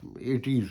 80s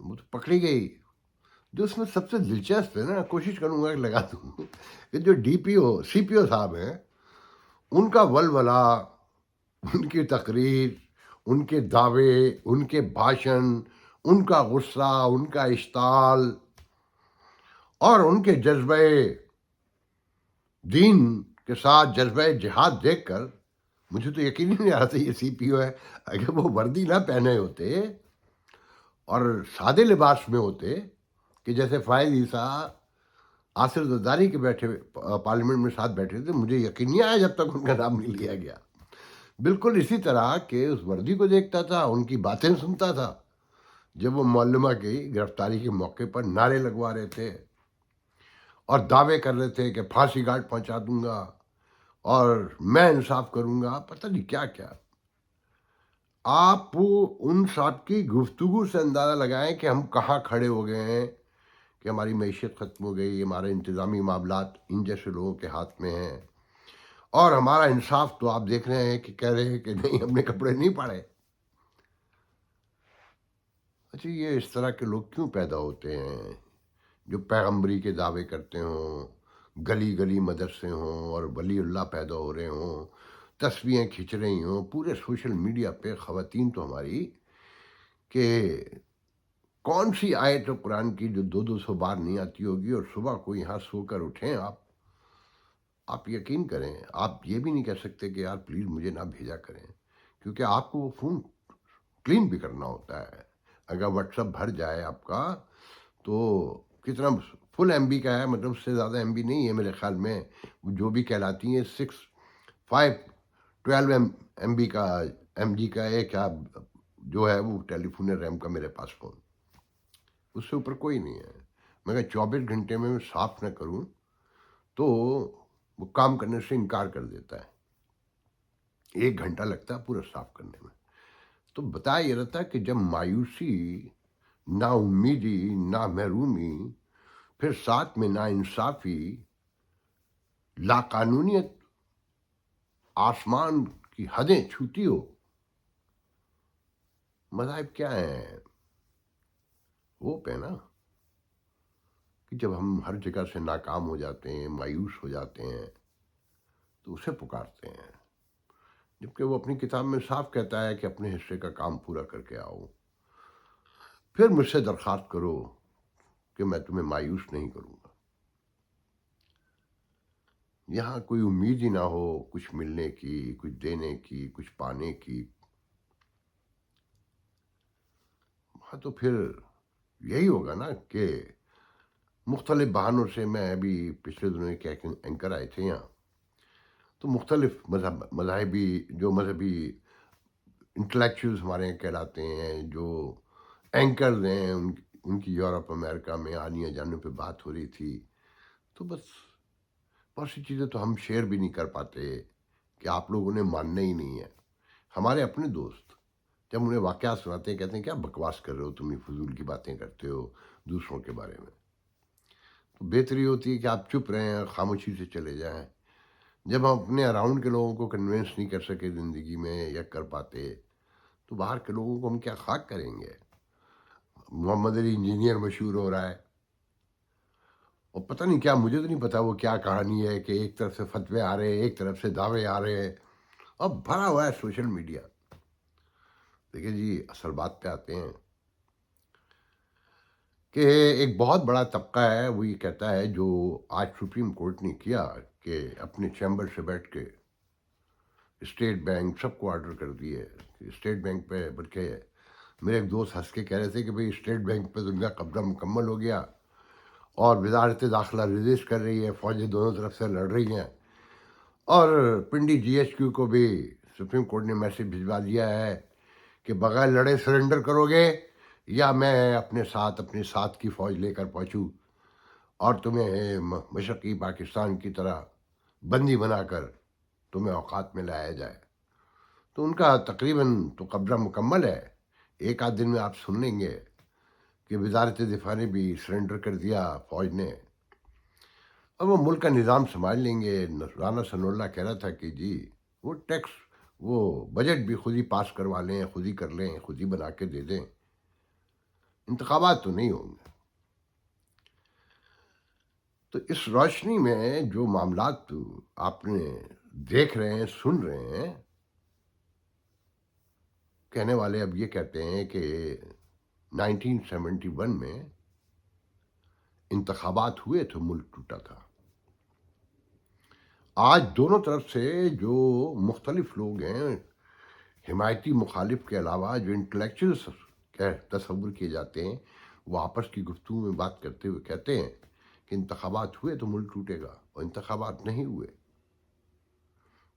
وہ تو پکڑی گئی. جو اس میں سب سے دلچسپ ہے نا، کوشش کروں گا کہ لگا دوں کہ جو ڈی پی او سی پی او صاحب ہیں، ان کا ولولہ، ان کی تقریر، ان کے دعوے، ان کے بھاشن، ان کا غصہ، ان کا اشتعال اور ان کے جذبہ دین کے ساتھ جذبہ جہاد دیکھ کر مجھے تو یقین ہی نہیں آ رہا تھا یہ سی پی او ہے. اگر وہ وردی نہ پہنے ہوتے اور سادے لباس میں ہوتے کہ جیسے فائز عیسیٰ آصر زرداری کے بیٹھے پارلیمنٹ میں ساتھ بیٹھے تھے، مجھے یقین نہیں آیا جب تک ان کا نام نہیں لیا گیا. بالکل اسی طرح کہ اس وردی کو دیکھتا تھا، ان کی باتیں سنتا تھا جب وہ معلمہ کی گرفتاری کے موقع پر نعرے لگوا رہے تھے اور دعوے کر رہے تھے کہ پھانسی گھاٹ پہنچا دوں گا اور میں انصاف کروں گا، پتہ نہیں کیا کیا. آپ ان صاحب کی گفتگو سے اندازہ لگائیں کہ ہم کہاں کھڑے ہو گئے ہیں، کہ ہماری معیشت ختم ہو گئی، ہمارے انتظامی معاملات ان جیسے لوگوں کے ہاتھ میں ہیں، اور ہمارا انصاف تو آپ دیکھ رہے ہیں کہ کہہ رہے ہیں کہ نہیں، ہم نے کپڑے نہیں پاڑے. اچھا، یہ اس طرح کے لوگ کیوں پیدا ہوتے ہیں جو پیغمبری کے دعوے کرتے ہوں، گلی گلی مدرسے ہوں اور ولی اللہ پیدا ہو رہے ہوں، تصویریں کھنچ رہی ہوں پورے سوشل میڈیا پہ خواتین تو ہماری، کہ کون سی آیت قرآن کی جو 200 بار نہیں آتی ہوگی، اور صبح کو یہاں سو کر اٹھیں آپ یقین کریں، آپ یہ بھی نہیں کہہ سکتے کہ یار پلیز مجھے نہ بھیجا کریں، کیونکہ آپ کو وہ فون کلین بھی کرنا ہوتا ہے. اگر واٹس اپ بھر جائے آپ کا تو کتنا فل ایم بی کا ہے، مطلب اس سے زیادہ ایم بی نہیں ہے میرے خیال میں، جو بھی کہلاتی ہیں 12 ایم بی کا، ایم جی کا ایک جو ہے وہ ٹیلی فون ریم کا میرے پاس فون، اس سے اوپر کوئی نہیں ہے. مگر 24 گھنٹے میں صاف نہ کروں تو وہ کام کرنے سے انکار کر دیتا ہے. 1 گھنٹہ لگتا ہے پورا صاف کرنے میں. تو بتایا یہ رہتا ہے کہ جب مایوسی، نا امیدی، نا محرومی، پھر ساتھ میں نا انصافی، لا قانونیت آسمان کی حدیں چھوتی ہو، مذاہب کیا ہیں؟ وہ پہ نا کہ جب ہم ہر جگہ سے ناکام ہو جاتے ہیں، مایوس ہو جاتے ہیں، تو اسے پکارتے ہیں، جبکہ وہ اپنی کتاب میں صاف کہتا ہے کہ اپنے حصے کا کام پورا کر کے آؤ، پھر مجھ سے درخواست کرو کہ میں تمہیں مایوس نہیں کروں گا. یہاں کوئی امید ہی نہ ہو کچھ ملنے کی، کچھ دینے کی، کچھ پانے کی، وہاں تو پھر یہی ہوگا نا کہ مختلف بہانوں سے، میں ابھی پچھلے دنوں ایک اینکر آئے تھے یہاں، تو مختلف مذہبی انٹلیکچوئلز ہمارے یہاں کہلاتے ہیں، جو اینکرز ہیں، ان کی یورپ امریکہ میں آنے جانے پہ بات ہو رہی تھی. تو بس بہت سی چیزیں تو ہم شیئر بھی نہیں کر پاتے کہ آپ لوگوں نے ماننا ہی نہیں ہے. ہمارے اپنے دوست جب انہیں واقعات سناتے ہیں کہتے ہیں کیا بکواس کر رہے ہو تم، یہ فضول کی باتیں کرتے ہو دوسروں کے بارے میں. تو بہتری ہوتی ہے کہ آپ چپ رہیں اور خاموشی سے چلے جائیں. جب ہم اپنے اراؤنڈ کے لوگوں کو کنونس نہیں کر سکے زندگی میں یا کر پاتے، تو باہر کے لوگوں کو ہم کیا خاک کریں گے. محمد علی انجینئر مشہور ہو رہا ہے، اور پتہ نہیں کیا، مجھے تو نہیں پتا وہ کیا کہانی ہے کہ ایک طرف سے فتوے آ رہے ہیں، ایک طرف سے دعوے آ رہے ہیں، اب بھرا ہوا ہے سوشل میڈیا. دیکھیں جی، اصل بات پہ آتے ہیں کہ ایک بہت بڑا طبقہ ہے، وہ یہ کہتا ہے جو آج سپریم کورٹ نے کیا کہ اپنے چیمبر سے بیٹھ کے اسٹیٹ بینک سب کو آرڈر کر دیے. اسٹیٹ بینک پہ بلکہ میرے ایک دوست ہنس کے کہہ رہے تھے کہ بھئی اسٹیٹ بینک پہ تو ان کا قبضہ مکمل ہو گیا، اور وزارت داخلہ ریزسٹ کر رہی ہے، فوجیں دونوں طرف سے لڑ رہی ہیں، اور پنڈی جی ایچ کیو کو بھی سپریم کورٹ نے میسج بھجوا دیا ہے کہ بغیر لڑے سرنڈر کرو گے یا میں اپنے ساتھ کی فوج لے کر پہنچوں اور تمہیں مشرقی پاکستان کی طرح بندی بنا کر تمہیں اوقات میں لایا جائے. تو ان کا تقریباً تو قبضہ مکمل ہے. ایک آدھ دن میں آپ سن لیں گے کہ وزارت دفاع نے بھی سرنڈر کر دیا فوج نے، اور وہ ملک کا نظام سنبھال لیں گے. رانا ثناء اللہ کہہ رہا تھا کہ جی وہ ٹیکس، وہ بجٹ بھی خود ہی پاس کروا لیں، خود ہی کر لیں، خود ہی بنا کے دے دیں. انتخابات تو نہیں ہوں گے. تو اس روشنی میں جو معاملات تو آپ نے دیکھ رہے ہیں، سن رہے ہیں، کہنے والے اب یہ کہتے ہیں کہ 1971 میں انتخابات ہوئے تو ملک ٹوٹا تھا. آج دونوں طرف سے جو مختلف لوگ ہیں، حمایتی مخالف کے علاوہ جو انٹلیکچوئلس تصور کیے جاتے ہیں، وہ آپس کی گفتگو میں بات کرتے ہوئے کہتے ہیں کہ انتخابات ہوئے تو ملک ٹوٹے گا، اور انتخابات نہیں ہوئے.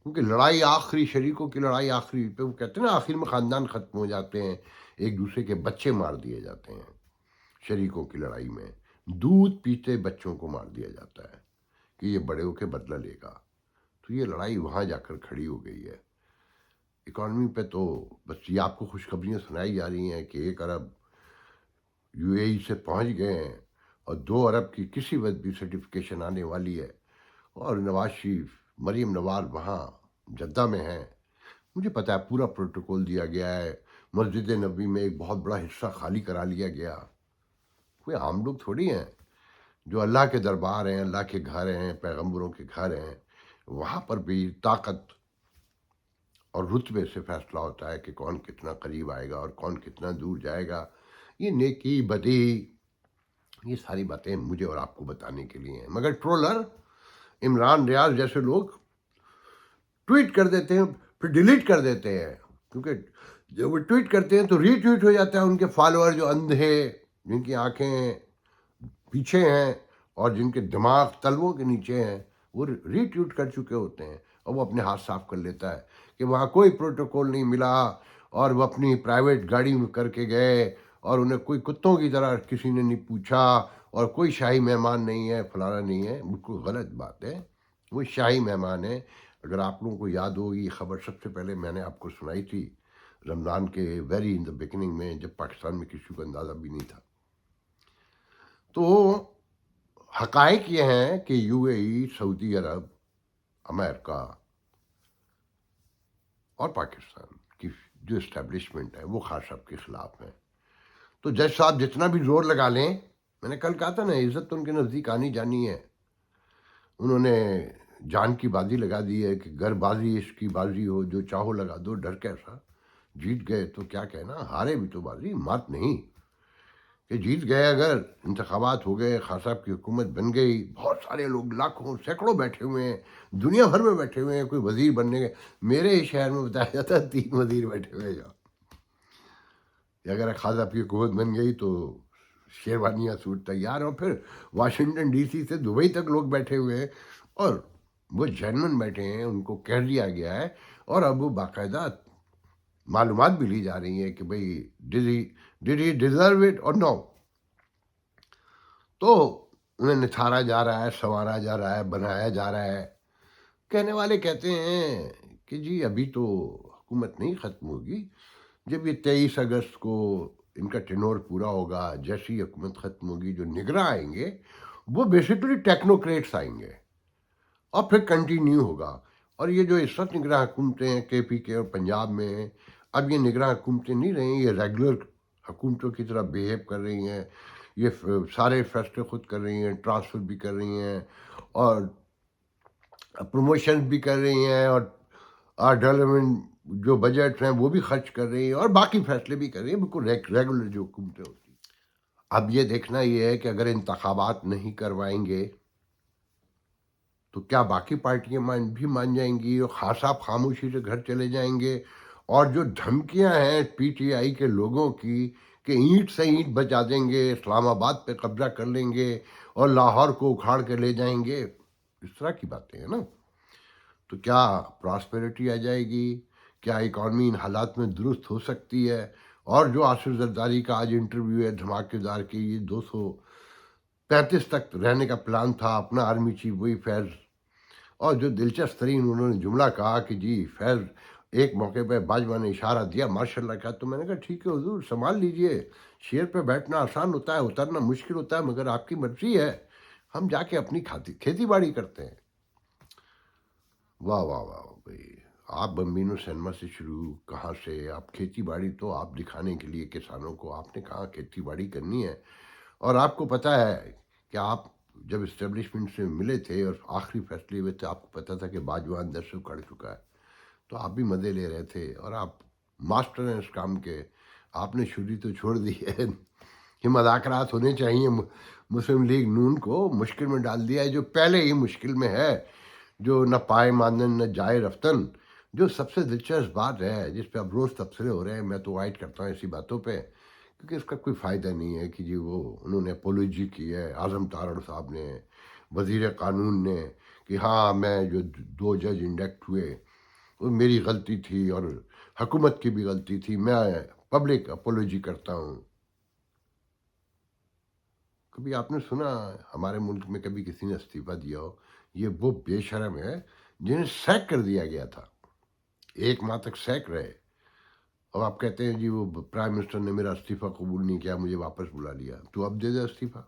کیونکہ لڑائی آخری، شریکوں کی لڑائی آخری پہ، وہ کہتے ہیں نا آخر میں خاندان ختم ہو جاتے ہیں، ایک دوسرے کے بچے مار دیے جاتے ہیں. شریکوں کی لڑائی میں دودھ پیتے بچوں کو مار دیا جاتا ہے کہ یہ بڑے ہو کے بدلہ لے گا. تو یہ لڑائی وہاں جا کر کھڑی ہو گئی ہے. اکانومی پہ تو بس یہ آپ کو خوشخبریاں سنائی جا رہی ہیں کہ 1 ارب UAE سے پہنچ گئے ہیں، اور 2 ارب کی کسی وقت بھی سرٹیفکیشن آنے والی ہے. اور نواز شریف، مریم نواز وہاں جدہ میں ہیں. مجھے پتہ ہے پورا پروٹوکول دیا گیا ہے. مسجد نبوی میں ایک بہت بڑا حصہ خالی کرا لیا گیا. کوئی عام لوگ تھوڑی ہیں، جو اللہ کے دربار ہیں، اللہ کے گھر ہیں، پیغمبروں کے گھر ہیں. وہاں پر بھی طاقت اور رتبے سے فیصلہ ہوتا ہے کہ کون کتنا قریب آئے گا اور کون کتنا دور جائے گا. یہ نیکی بدی، یہ ساری باتیں مجھے اور آپ کو بتانے کے لیے ہیں. مگر ٹرولر عمران ریاض جیسے لوگ ٹویٹ کر دیتے ہیں، پھر ڈیلیٹ کر دیتے ہیں. کیونکہ جب وہ ٹویٹ کرتے ہیں تو ری ٹویٹ ہو جاتا ہے. ان کے فالوور جو اندھے، جن کی آنکھیں پیچھے ہیں اور جن کے دماغ تلووں کے نیچے ہیں، وہ ری ٹویٹ کر چکے ہوتے ہیں، اور وہ اپنے ہاتھ صاف کر لیتا ہے کہ وہاں کوئی پروٹوکول نہیں ملا، اور وہ اپنی پرائیویٹ گاڑی میں کر کے گئے، اور انہیں کوئی کتوں کی طرح کسی نے نہیں پوچھا، اور کوئی شاہی مہمان نہیں ہے، فلانا نہیں ہے. بالکل غلط بات ہے. وہ شاہی مہمان ہے. اگر آپ لوگوں کو یاد ہوگی، یہ خبر سب سے پہلے میں نے آپ کو سنائی تھی رمضان کے ویری ان دا بگننگ میں، جب پاکستان میں کسی کو اندازہ بھی نہیں تھا. تو حقائق یہ ہیں کہ UAE، سعودی عرب، امریکہ اور پاکستان کی جو اسٹیبلشمنٹ ہے وہ خان صاحب کے خلاف ہیں. تو جج صاحب جتنا بھی زور لگا لیں، میں نے کل کہا تھا نا، عزت تو ان کے نزدیک آنی جانی ہے. انہوں نے جان کی بازی لگا دی ہے کہ گر بازی اس کی بازی ہو، جو چاہو لگا دو، ڈر کیسا. جیت گئے تو کیا کہنا، ہارے بھی تو بازی، مات نہیں. کہ جیت گئے، اگر انتخابات ہو گئے، خان صاحب کی حکومت بن گئی، بہت سارے لوگ، لاکھوں سینکڑوں بیٹھے ہوئے ہیں، دنیا بھر میں بیٹھے ہوئے ہیں، کوئی وزیر بننے کے. میرے ہی شہر میں بتایا جاتا ہے 3 وزیر بیٹھے ہوئے ہیں. اگر خان صاحب کی حکومت بن گئی تو شیروانیاں سوٹ تیار. اور پھر واشنگٹن DC سے دبئی تک لوگ بیٹھے ہوئے ہیں، اور وہ جینون بیٹھے ہیں، ان کو کہہ دیا گیا ہے. اور اب وہ باقاعدہ معلومات بھی لی جا رہی ہیں کہ بھئی ڈیڈ ہی ڈیزرو اٹ اور نو. تو انہیں نتھارا جا رہا ہے، سنوارا جا رہا ہے، بنایا جا رہا ہے. کہنے والے کہتے ہیں کہ جی ابھی تو حکومت نہیں ختم ہوگی. جب یہ 23 اگست کو ان کا ٹینور پورا ہوگا، جیسی حکومت ختم ہوگی، جو نگراں آئیں گے وہ بیسیکلی ٹیکنوکریٹس آئیں گے، اور پھر کنٹینیو ہوگا. اور یہ جو اس وقت نگراں حکومتیں ہیں KPK اور پنجاب میں ہیں، اب یہ نگراں حکومتیں نہیں رہیں، یہ ریگولر حکومتوں کی طرح بیہیو کر رہی ہیں. یہ سارے فیصلے خود کر رہی ہیں، ٹرانسفر بھی کر رہی ہیں، اور پروموشن بھی کر رہی ہیں، اور ڈیولپمنٹ جو بجٹ ہیں وہ بھی خرچ کر رہی ہیں، اور باقی فیصلے بھی کر رہی ہیں، بالکل ریگولر جو حکومتیں ہوتی ہیں. اب یہ دیکھنا یہ ہے کہ اگر انتخابات نہیں کروائیں گے تو کیا باقی پارٹیاں بھی مان جائیں گی، اور خان صاحب خاموشی سے گھر چلے جائیں گے. اور جو دھمکیاں ہیں PTI کے لوگوں کی کہ اینٹ سے اینٹ بجا دیں گے، اسلام آباد پہ قبضہ کر لیں گے اور لاہور کو اکھاڑ کے لے جائیں گے، اس طرح کی باتیں ہیں نا. تو کیا پراسپیرٹی آ جائے گی؟ کیا اکانومی ان حالات میں درست ہو سکتی ہے؟ اور جو آصف زرداری کا آج انٹرویو ہے دھماکے دار کی، یہ 235 تک رہنے کا پلان تھا، اپنا آرمی چیف وہی فیض. اور جو دلچسپ ترین انہوں نے جملہ کہا کہ جی فیض، ایک موقع پہ باجوہ نے اشارہ دیا ماشاءاللہ کا، تو میں نے کہا ٹھیک ہے حضور، سنبھال لیجئے. شیر پہ بیٹھنا آسان ہوتا ہے، اترنا مشکل ہوتا ہے، مگر آپ کی مرضی ہے، ہم جا کے اپنی کھیتی باڑی کرتے ہیں. واہ واہ واہ بھائی، آپ بمبینو سینما سے شروع کہاں سے، آپ کھیتی باڑی تو آپ دکھانے کے لیے کسانوں کو آپ نے کہاں کھیتی باڑی کرنی ہے، اور آپ کو پتہ ہے کہ آپ جب اسٹیبلشمنٹ سے ملے تھے اور آخری فیصلے ہوئے تھے، آپ کو پتہ تھا کہ باجوان در سے اکھڑ چکا ہے، تو آپ بھی مزے لے رہے تھے، اور آپ ماسٹر ہیں اس کام کے. آپ نے چھری تو چھوڑ دی ہے کہ مذاکرات ہونے چاہیے. مسلم لیگ نون کو مشکل میں ڈال دیا ہے، جو پہلے ہی مشکل میں ہے، جو نہ پائے ماندن نہ جائے رفتن. جو سب سے دلچسپ بات ہے جس پہ اب روز تبصرے ہو رہے ہیں، میں تو وائٹ کرتا ہوں ایسی باتوں پہ، کیونکہ اس کا کوئی فائدہ نہیں ہے کہ جی وہ انہوں نے اپولوجی کی ہے، اعظم تارڑ صاحب نے، وزیر قانون نے، کہ ہاں میں جو 2 جج انڈکٹ ہوئے وہ میری غلطی تھی اور حکومت کی بھی غلطی تھی، میں پبلک اپولوجی کرتا ہوں. کبھی آپ نے سنا ہمارے ملک میں کبھی کسی نے استعفیٰ دیا ہو؟ یہ وہ بے شرم ہے جنہیں سیک کر دیا گیا تھا، 1 ماہ تک سیک رہے، اور آپ کہتے ہیں جی وہ پرائم منسٹر نے میرا استعفیٰ قبول نہیں کیا، مجھے واپس بلا لیا. تو اب دے دے استعفیٰ،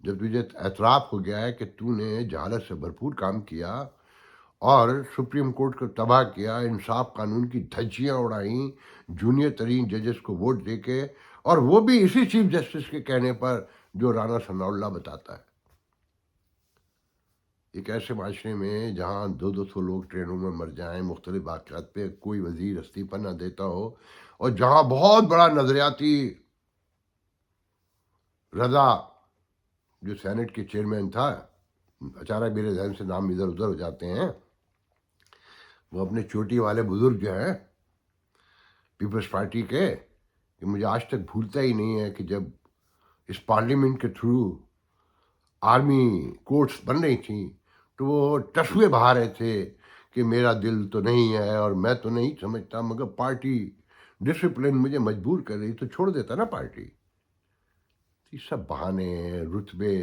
جب تجھے اعتراف ہو گیا ہے کہ تو نے جہالت سے بھرپور کام کیا اور سپریم کورٹ کو تباہ کیا، انصاف قانون کی دھجیاں اڑائیں جونیئر ترین ججز کو ووٹ دے کے، اور وہ بھی اسی چیف جسٹس کے کہنے پر جو رانا ثناء اللہ بتاتا ہے. ایک ایسے معاشرے میں جہاں 200 لوگ ٹرینوں میں مر جائیں، مختلف واقعات پہ کوئی وزیر استعفیٰ نہ دیتا ہو، اور جہاں بہت بڑا نظریاتی رضا جو سینٹ کے چیئرمین تھا، اچانک میرے ذہن سے نام ادھر ادھر ہو جاتے ہیں، وہ اپنے چوٹی والے بزرگ جو ہیں پیپلز پارٹی کے، کہ مجھے آج تک بھولتا ہی نہیں ہے کہ جب اس پارلیمنٹ کے تھرو آرمی کورٹس بن رہی تھیں تو وہ ٹسوے بہا رہے تھے کہ میرا دل تو نہیں ہے اور میں تو نہیں سمجھتا، مگر پارٹی ڈسپلن مجھے مجبور کر رہی، تو چھوڑ دیتا نا پارٹی. یہ سب بہانے ہیں، رتبے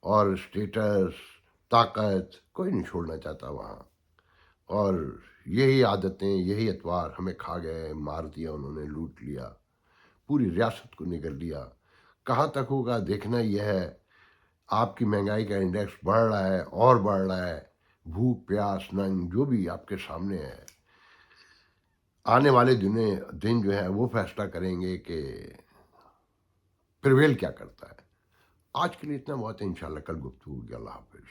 اور اسٹیٹس، طاقت، کوئی نہیں چھوڑنا چاہتا وہاں. اور یہی عادتیں، یہی اتوار ہمیں کھا گئے، مار دیا انہوں نے، لوٹ لیا، پوری ریاست کو نگل لیا. کہاں تک ہوگا دیکھنا یہ ہے. آپ کی مہنگائی کا انڈیکس بڑھ رہا ہے اور بڑھ رہا ہے، بھوک پیاس ننگ جو بھی آپ کے سامنے ہے. آنے والے دن جو ہے وہ فیصلہ کریں گے کہ پریویل کیا کرتا ہے. آج کے لیے اتنا بہت ہے، انشاءاللہ کل گفتگو ہوگی. اللہ حافظ.